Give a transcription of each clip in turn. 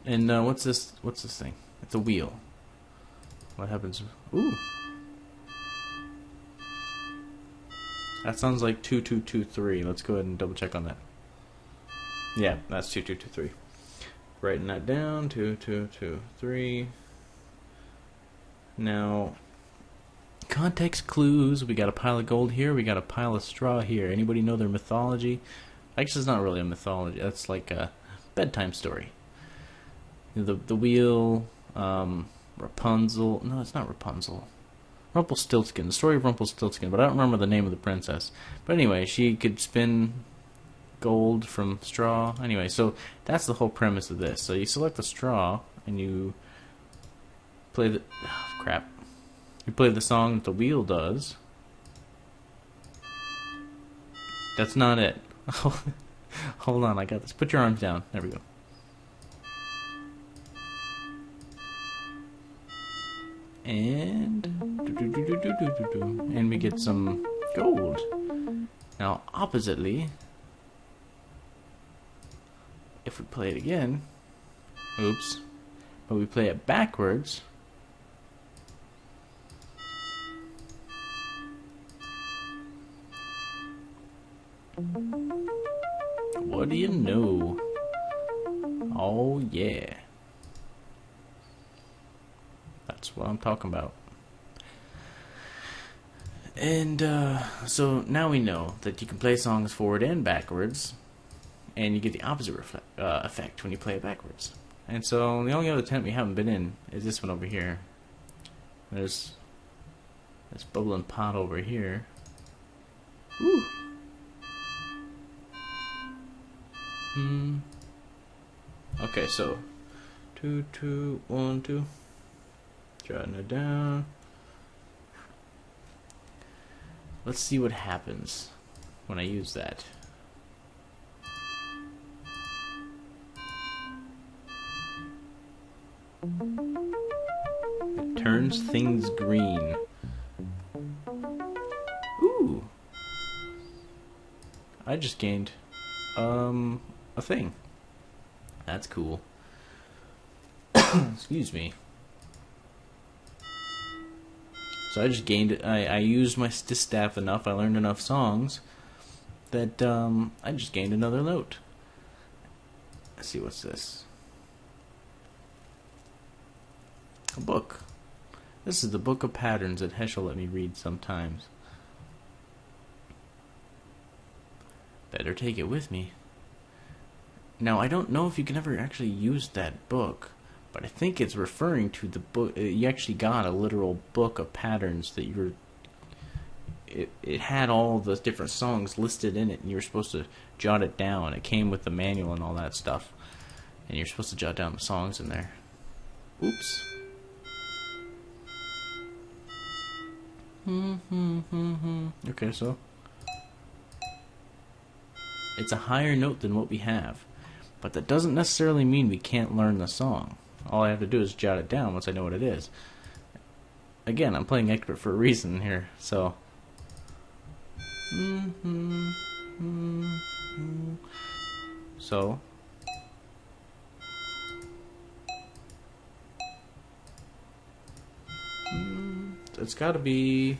And what's this? What's this thing? It's a wheel. What happens? Ooh, that sounds like 2223. Let's go ahead and double check on that. Yeah, that's 2223. Writing that down. 2223. Now, context clues. We got a pile of gold here. We got a pile of straw here. Anybody know their mythology? Actually, it's not really a mythology. That's like a bedtime story. The wheel, Rapunzel. No, it's not Rapunzel. Rumpelstiltskin. The story of Rumpelstiltskin, but I don't remember the name of the princess. But anyway, she could spin gold from straw. Anyway, so that's the whole premise of this. So you select the straw and you play the crap. You play the song that the wheel does. That's not it. Hold on, I got this. Put your arms down. There we go. And we get some gold. Now, oppositely, if we play it again, oops, but we play it backwards, what do you know? Oh yeah. That's what I'm talking about. And so now we know that you can play songs forward and backwards, and you get the opposite effect when you play it backwards. And so the only other tent we haven't been in is this one over here. There's this bubbling pot over here. Woo! Okay, so 2, 2, 1, 2. Jotting it down. Let's see what happens when I use that. It turns things green. Ooh. I just gained a thing. That's cool. Excuse me. So I just gained it. I used my distaff enough. I learned enough songs that I just gained another note. Let's see, what's this? A book. This is the book of patterns that Heschel let me read sometimes. Better take it with me. Now, I don't know if you can ever actually use that book, but I think it's referring to the book. You actually got a literal book of patterns that you were. It had all the different songs listed in it, and you were supposed to jot it down. It came with the manual and all that stuff, and you're supposed to jot down the songs in there. Oops. Okay, so it's a higher note than what we have, but that doesn't necessarily mean we can't learn the song. All I have to do is jot it down once I know what it is. Again, I'm playing expert for a reason here, so. So. It's got to be.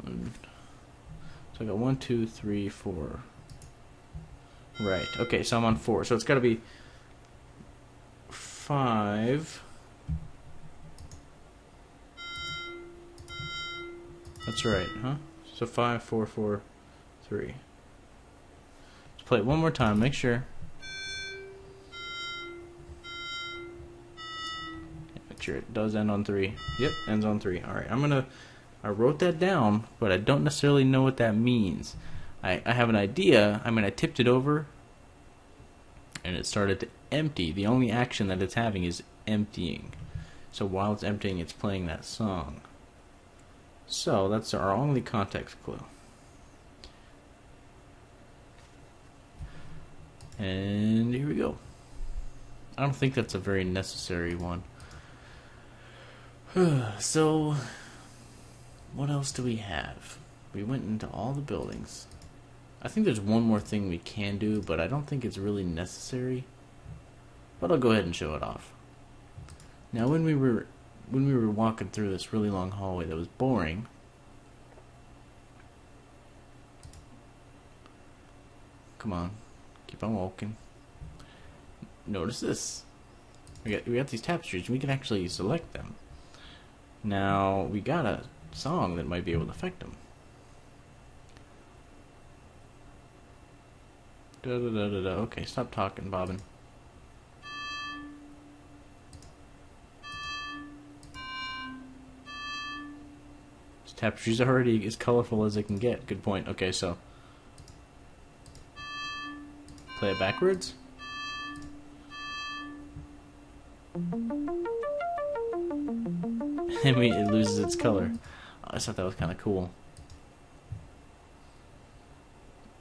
So I got 1, 2, 3, 4. Right. Okay, so I'm on 4. So it's got to be 5. That's right, huh? So 5, 4, 4, 3. Let's play it one more time. Make sure. Make sure it does end on 3. Yep, ends on 3. All right, I wrote that down, but I don't necessarily know what that means. I have an idea. I mean, I tipped it over, and it started to empty. The only action that it's having is emptying. So while it's emptying, it's playing that song. So that's our only context clue. And here we go. I don't think that's a very necessary one. So, what else do we have? We went into all the buildings. I think there's one more thing we can do, but I don't think it's really necessary. but I'll go ahead and show it off. Now, when we were walking through this really long hallway that was boring, come on, keep on walking. Notice this. We got these tapestries. We can actually select them. Now we got a song that might be able to affect them. Da da da da da. Okay, stop talking, Bobbin. This tapestry's already as colorful as it can get. Good point. Okay, so play it backwards. I mean, it loses its color. I thought that was kind of cool.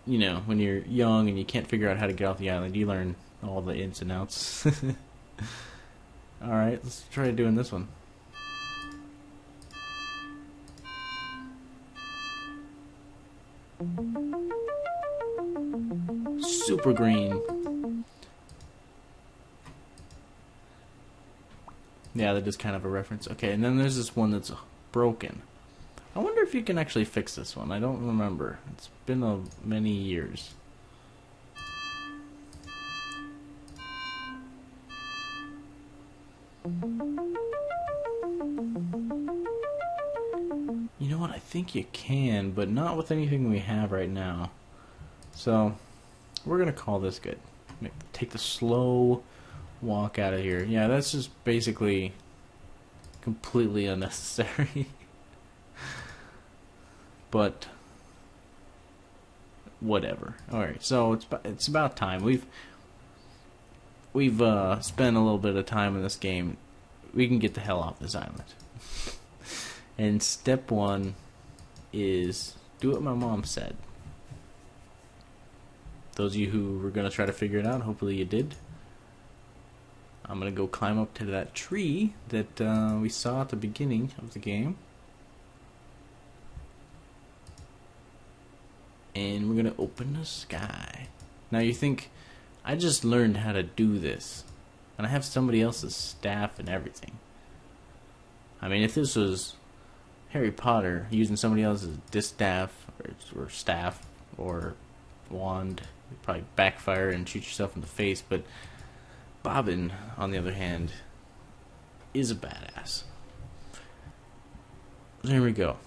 You know, when you're young and you can't figure out how to get off the island, you learn all the ins and outs. Alright, let's try doing this one. Super green. Yeah, that is kind of a reference. Okay, and then there's this one that's broken. I wonder if you can actually fix this one. I don't remember. It's been many years. You know what? I think you can, but not with anything we have right now. So, we're going to call this good. Take the slow walk out of here. Yeah, that's just basically completely unnecessary. But whatever. Alright, so it's about time. We've spent a little bit of time in this game. We can get the hell off this island. And step one is do what my mom said. Those of you who were going to try to figure it out, hopefully you did. I'm going to go climb up to that tree that we saw at the beginning of the game. And we're going to open the sky. Now you think, I just learned how to do this. And I have somebody else's staff and everything. I mean, if this was Harry Potter using somebody else's distaff or staff or wand, you'd probably backfire and shoot yourself in the face. But Bobbin, on the other hand, is a badass. There we go.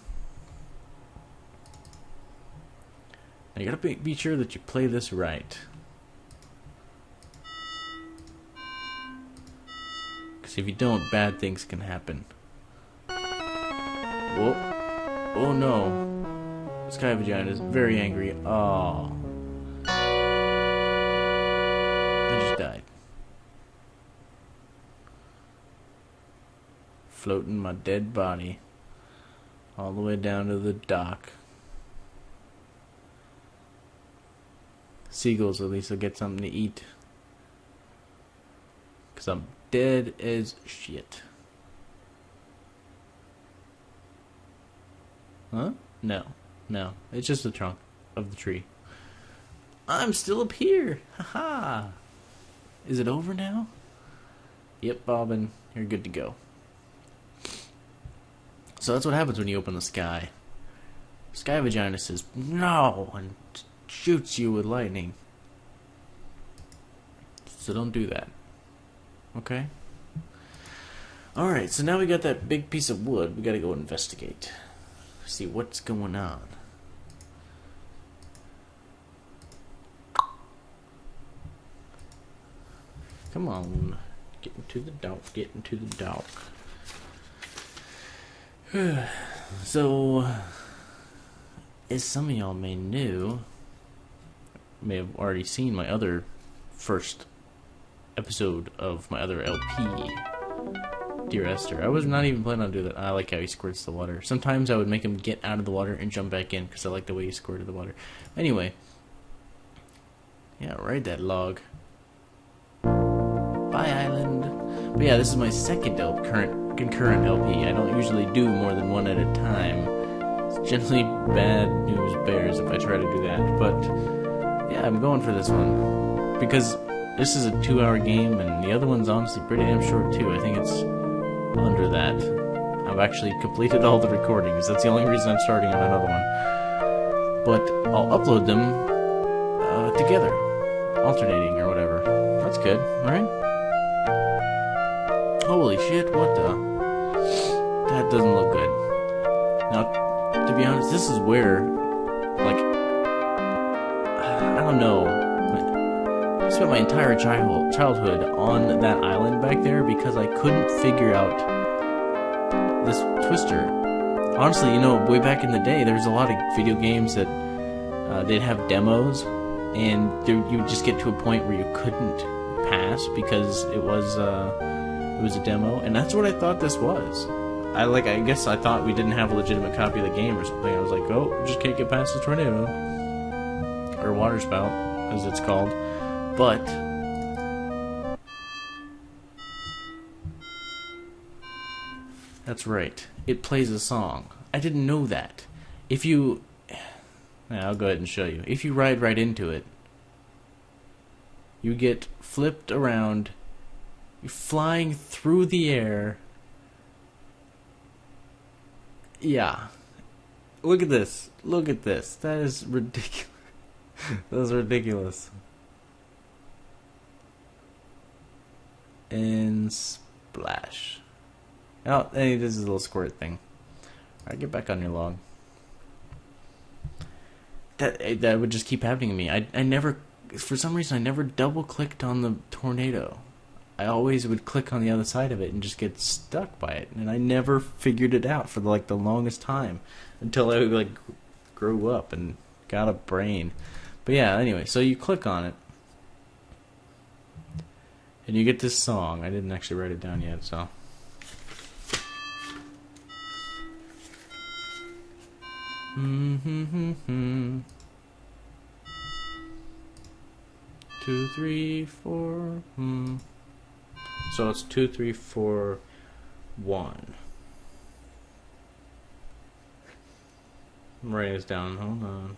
Now you gotta be sure that you play this right. Because if you don't, bad things can happen. Whoa. Oh no. Sky Vagina is very angry. Oh. They just died. Floating my dead body all the way down to the dock. Seagulls at least will get something to eat. Because I'm dead as shit. Huh? No. No. It's just the trunk of the tree. I'm still up here. Haha. Is it over now? Yep, Bobbin. You're good to go. So that's what happens when you open the sky. Sky Vagina says no and shoots you with lightning. So don't do that. Okay? Alright, so now we got that big piece of wood. We gotta go investigate. See what's going on. Come on. Get into the dock. Get into the dock. So, as some of y'all may have already seen my other first episode of my other LP, Dear Esther. I was not even planning on doing that. I like how he squirts the water. Sometimes I would make him get out of the water and jump back in because I like the way he squirted the water. Anyway, yeah, ride that log. Bye, island. But yeah, this is my second concurrent LP. I don't usually do more than one at a time. It's generally bad news bears if I try to do that. But yeah, I'm going for this one because This is a 2-hour game, and the other one's honestly pretty damn short too. I think it's under that. I've actually completed all the recordings. That's the only reason I'm starting on another one. But I'll upload them together, alternating or whatever. That's good, right? Holy shit, what the? That doesn't look good. Now, to be honest, this is where, like, I don't know. I spent my entire childhood on that island back there because I couldn't figure out this twister. Honestly, you know, way back in the day, there was a lot of video games that they'd have demos, and you would just get to a point where you couldn't pass because it was a demo, and that's what I thought this was. I guess I thought we didn't have a legitimate copy of the game or something. I was like, oh, just can't get past the tornado. Or water spout, as it's called. But that's right. It plays a song. I didn't know that. If you... I'll go ahead and show you. If you ride right into it, you get flipped around, you're flying through the air. Yeah. Look at this. Look at this. That is ridiculous. That is ridiculous. And splash. Oh, hey, this is a little squirt thing. Alright, get back on your log. That would just keep happening to me. I never, for some reason, I never double-clicked on the tornado. I always would click on the other side of it and just get stuck by it, and I never figured it out for the longest time until I grew up and got a brain. But yeah, anyway, so you click on it, and you get this song. I didn't actually write it down yet, so. Two, three, four. So it's 2, 3, 4, 1. I'm writing this down. Hold on.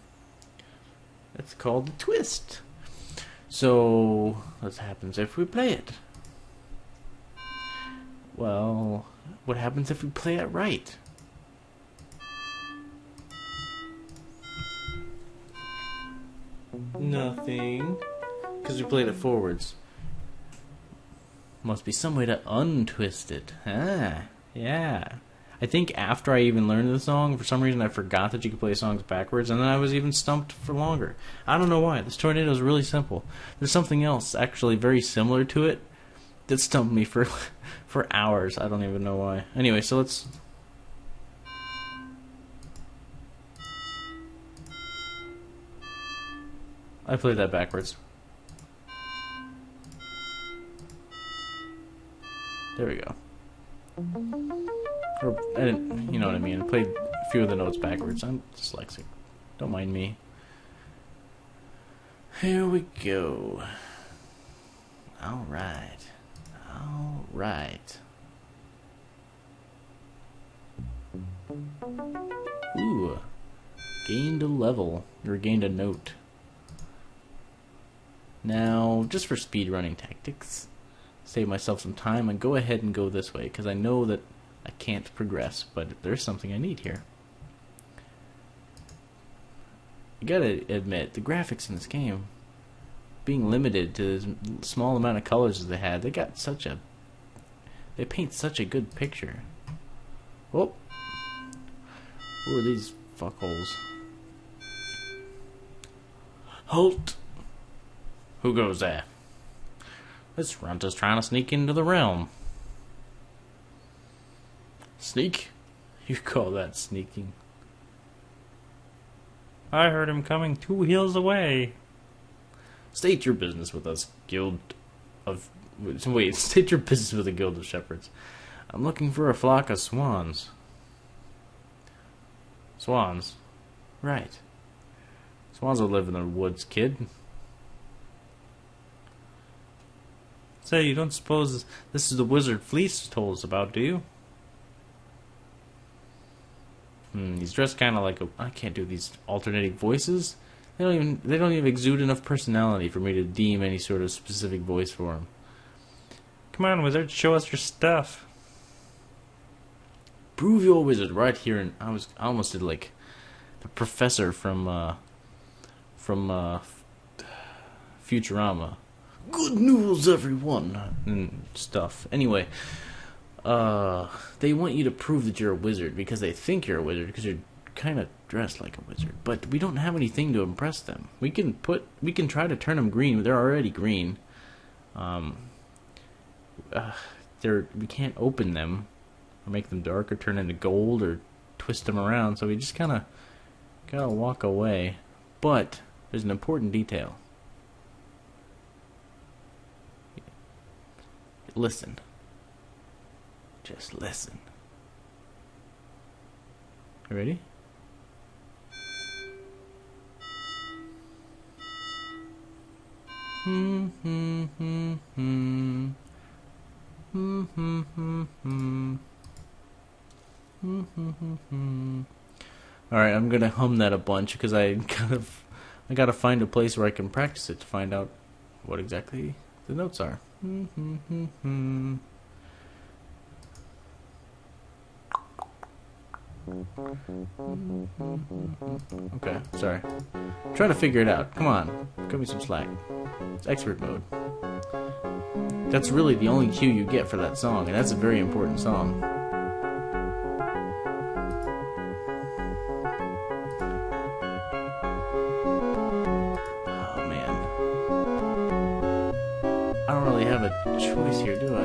It's called the twist. So what happens if we play it? Well, what happens if we play it right? Nothing. Because we played it forwards. Must be some way to untwist it. Ah, yeah. I think after I even learned the song, for some reason I forgot that you could play songs backwards, and then I was even stumped for longer. I don't know why. This tornado is really simple. There's something else actually very similar to it that stumped me for hours. I don't even know why. Anyway, so let's... I played that backwards. There we go. Or, I didn't, you know what I mean. I played a few of the notes backwards. I'm dyslexic. Don't mind me. Here we go. Alright. Alright. Ooh. Gained a level. Or gained a note. Now, just for speedrunning tactics, save myself some time and go ahead and go this way, because I know that I can't progress, but there's something I need here. You gotta admit, the graphics in this game, being limited to as small amount of colors as they had, they paint such a good picture. Oh, who are these fuckholes? Halt! Who goes there? This runt is trying to sneak into the realm. Sneak? You call that sneaking? I heard him coming 2 hills away. State your business with us, guild of... Wait, state your business with the guild of shepherds. I'm looking for a flock of swans. Swans? Right. Swans will live in the woods, kid. Say, you don't suppose this is the wizard Fleece told us about, do you? He's dressed kind of like a... I can't do these alternating voices. They don't even exude enough personality for me to deem any sort of specific voice for them. Come on, wizard, show us your stuff. Prove your wizard right here, and I almost did like the professor from Futurama. Good news, everyone, and stuff. Anyway, they want you to prove that you're a wizard because they think you're a wizard because you're kind of dressed like a wizard. But we don't have anything to impress them. We can try to turn them green. They're already green. We can't open them or make them dark or turn into gold or twist them around. So we just kind of gotta walk away. But there's an important detail. Listen. Just listen. You ready? Alright, I'm gonna hum that a bunch because I gotta find a place where I can practice it to find out what exactly the notes are. Okay, sorry. I'm trying to figure it out. Come on, cut me some slack. It's expert mode. That's really the only cue you get for that song, and that's a very important song. Oh man, I don't really have a choice here, do I?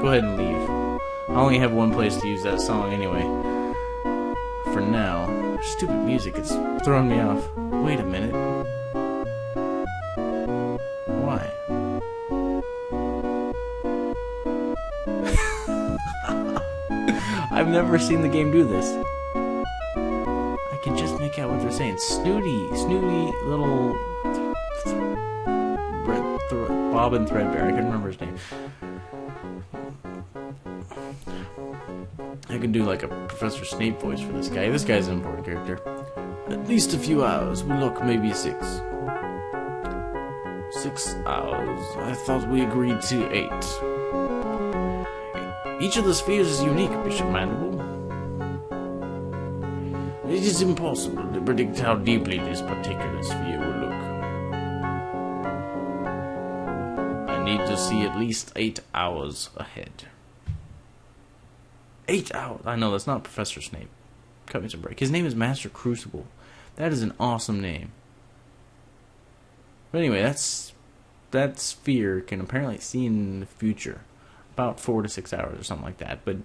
Go ahead and leave. I only have one place to use that song anyway. For now. Stupid music, it's throwing me off. Wait a minute. Why? I've never seen the game do this. I can just make out what they're saying. Snooty little Bobbin Threadbare. I couldn't remember his name. I can do like a Professor Snape voice for this guy. This guy's an important character. At least a few hours. Well, look, maybe 6. 6 hours. I thought we agreed to 8. Each of the spheres is unique, Bishop Mandible. It is impossible to predict how deeply this particular sphere will look. I need to see at least 8 hours ahead. 8 hours. I know, that's not Professor Snape. Cut me some break. His name is Master Crucible. That is an awesome name. But anyway, that sphere can apparently see in the future. About 4 to 6 hours or something like that. But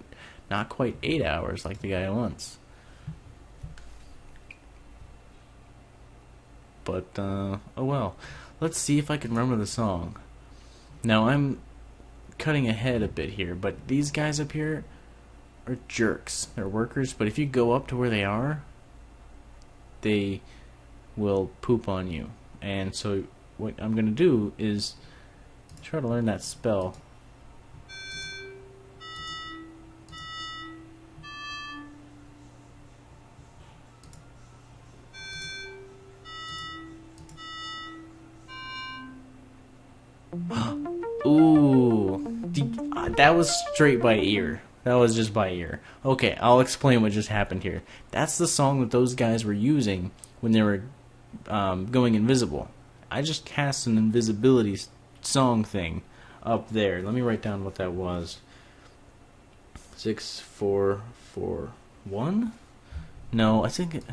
not quite 8 hours like the guy wants. But, oh well. Let's see if I can remember the song. Now, I'm cutting ahead a bit here, but these guys up here are jerks. They're workers, but if you go up to where they are, they will poop on you. And so what I'm going to do is try to learn that spell. Ooh, that was straight by ear. That was just by ear. Okay, I'll explain what just happened here. That's the song that those guys were using when they were going invisible. I just cast an invisibility song thing up there. Let me write down what that was. 6, 4, 4, 1? No, I think it...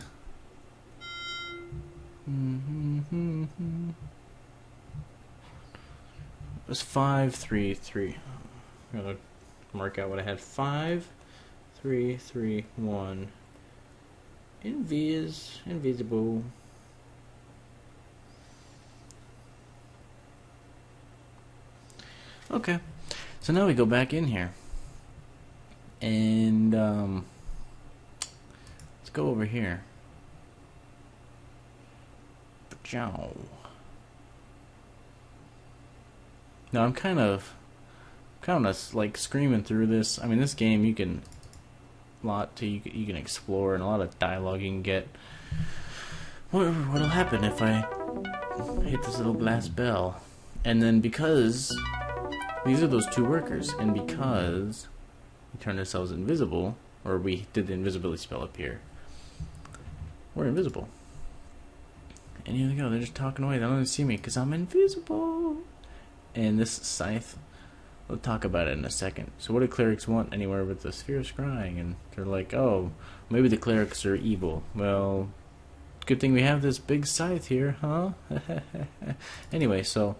It was 5, 3, 3. I'm gonna mark out what I had. 5, 3, 3, 1. Invisible. Okay, so now we go back in here, and let's go over here. Now I'm kind of kind of like screaming through this. I mean, this game you can you can explore and a lot of dialogue you can get. What'll happen if I hit this little glass bell? And then because these are those two workers, and because we turned ourselves invisible, or we did the invisibility spell up here, we're invisible. And here they go, they're just talking away. They don't even see me because I'm invisible. And this scythe, we'll talk about it in a second. So what do clerics want anywhere with the sphere of scrying? And they're like, oh, maybe the clerics are evil. Well, good thing we have this big scythe here, huh? Anyway, so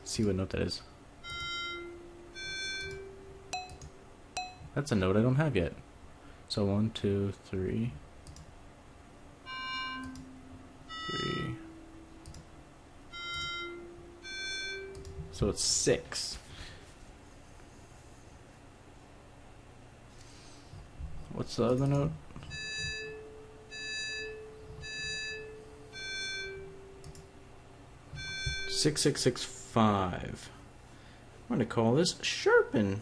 see what note that is. That's a note I don't have yet. So 1, 2, 3. 3. So it's 6. What's the other note? Six, 6, 6, 5. I'm gonna call this sharpen.